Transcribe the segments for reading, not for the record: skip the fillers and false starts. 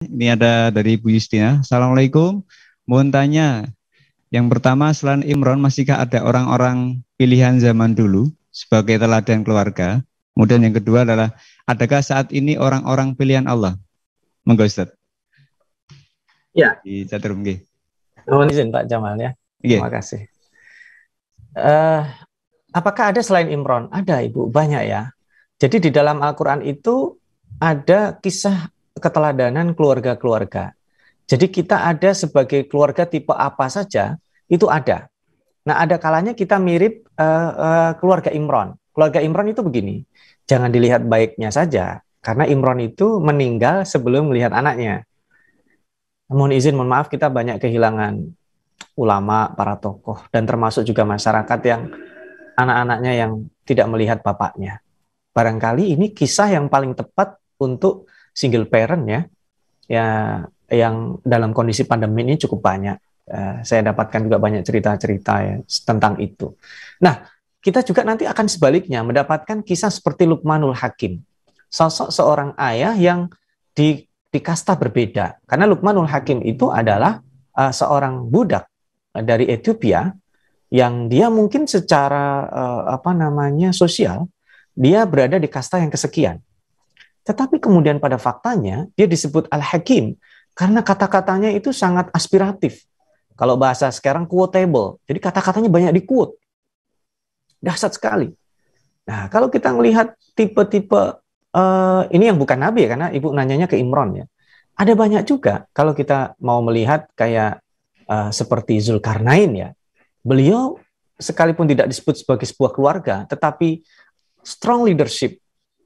Ini ada dari Bu Justina. Assalamualaikum. Mohon tanya, yang pertama selain Imron, masihkah ada orang-orang pilihan zaman dulu sebagai teladan keluarga? Kemudian yang kedua adalah, adakah saat ini orang-orang pilihan Allah? Monggo Ustaz. Ya. Di chatroom nggih. Mohon izin Pak Jamal ya. Terima kasih. Apakah ada selain Imron? Ada Ibu, banyak ya. Jadi di dalam Al-Quran itu ada kisah keteladanan keluarga-keluarga. Jadi kita ada sebagai keluarga tipe apa saja, itu ada. Nah, ada kalanya kita mirip keluarga Imron. Keluarga Imron itu begini, jangan dilihat baiknya saja, karena Imron itu meninggal sebelum melihat anaknya. Mohon izin, mohon maaf, kita banyak kehilangan ulama, para tokoh, dan termasuk juga masyarakat yang anak-anaknya yang tidak melihat bapaknya. Barangkali ini kisah yang paling tepat untuk single parent ya yang dalam kondisi pandemi ini cukup banyak. Saya dapatkan juga banyak cerita-cerita ya tentang itu. Nah, kita juga nanti akan sebaliknya mendapatkan kisah seperti Luqmanul Hakim. Sosok seorang ayah yang di kasta berbeda. Karena Luqmanul Hakim itu adalah seorang budak dari Ethiopia yang dia mungkin secara sosial dia berada di kasta yang kesekian. Tetapi kemudian pada faktanya dia disebut Al-Hakim karena kata-katanya itu sangat aspiratif. Kalau bahasa sekarang quotable. Jadi kata-katanya banyak di-quote. Dahsyat sekali. Nah, kalau kita melihat tipe-tipe ini yang bukan nabi ya, karena Ibu nanyanya ke Imron ya. Ada banyak juga kalau kita mau melihat kayak seperti Zulkarnain ya. Beliau sekalipun tidak disebut sebagai sebuah keluarga, tetapi strong leadership,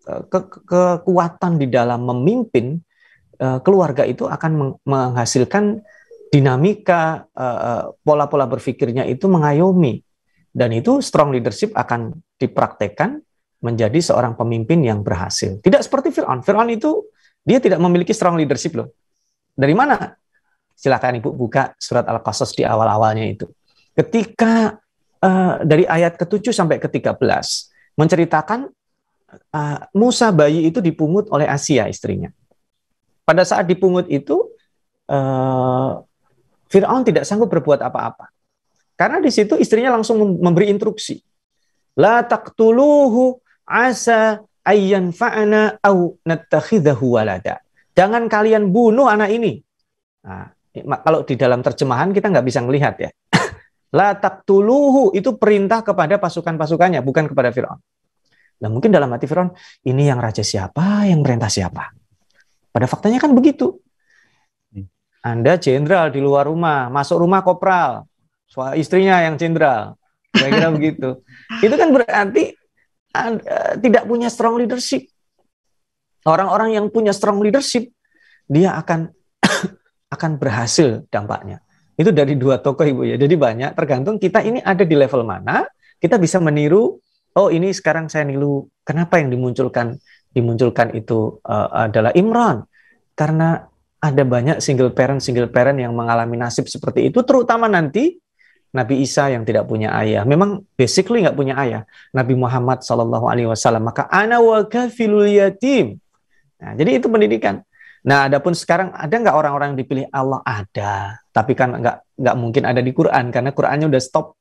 kekuatan di dalam memimpin keluarga itu akan menghasilkan dinamika pola-pola berpikirnya itu mengayomi, dan itu strong leadership akan dipraktekkan menjadi seorang pemimpin yang berhasil. Tidak seperti Fir'aun. Fir'aun itu dia tidak memiliki strong leadership loh. Dari mana? Silakan Ibu buka surat Al-Qasas di awal-awalnya itu. Ketika dari ayat ke-7 sampai ke-13 menceritakan Musa bayi itu dipungut oleh Asia istrinya. Pada saat dipungut itu Fir'aun tidak sanggup berbuat apa-apa. Karena di situ istrinya langsung memberi instruksi. La taqtuluhu asa ayyan fa'ana au nattakhidahu walada. Jangan kalian bunuh anak ini. Nah, kalau di dalam terjemahan kita nggak bisa melihat ya. La taqtuluhu itu perintah kepada pasukan-pasukannya, bukan kepada Fir'aun. Nah, mungkin dalam hati Fir'aun, ini yang raja siapa, yang merintah siapa? Pada faktanya kan begitu. Anda jenderal di luar rumah, masuk rumah kopral, istrinya yang jenderal. Kira-kira begitu. Itu kan berarti tidak punya strong leadership. Orang-orang yang punya strong leadership, dia akan berhasil dampaknya. Itu dari dua tokoh Ibu ya. Jadi banyak, tergantung kita ini ada di level mana, kita bisa meniru, oh ini sekarang saya niru, kenapa yang dimunculkan itu adalah Imran. Karena ada banyak single parent yang mengalami nasib seperti itu, terutama nanti Nabi Isa yang tidak punya ayah. Memang basically nggak punya ayah. Nabi Muhammad SAW, maka ana wa kafilul yatim. Nah, jadi itu pendidikan. Nah, adapun sekarang ada nggak orang-orang yang dipilih Allah? Ada. Tapi kan nggak mungkin ada di Quran, karena Qurannya udah stop.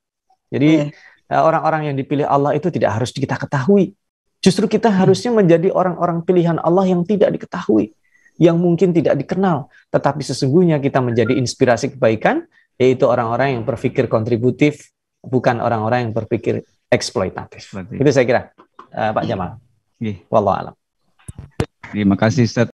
Jadi orang-orang yang dipilih Allah itu tidak harus kita ketahui. Justru kita harusnya menjadi orang-orang pilihan Allah yang tidak diketahui, yang mungkin tidak dikenal, tetapi sesungguhnya kita menjadi inspirasi kebaikan, yaitu orang-orang yang berpikir kontributif, bukan orang-orang yang berpikir eksploitatif. Itu saya kira, Pak Jamal. Wallahu a'lam. Terima kasih Ustaz.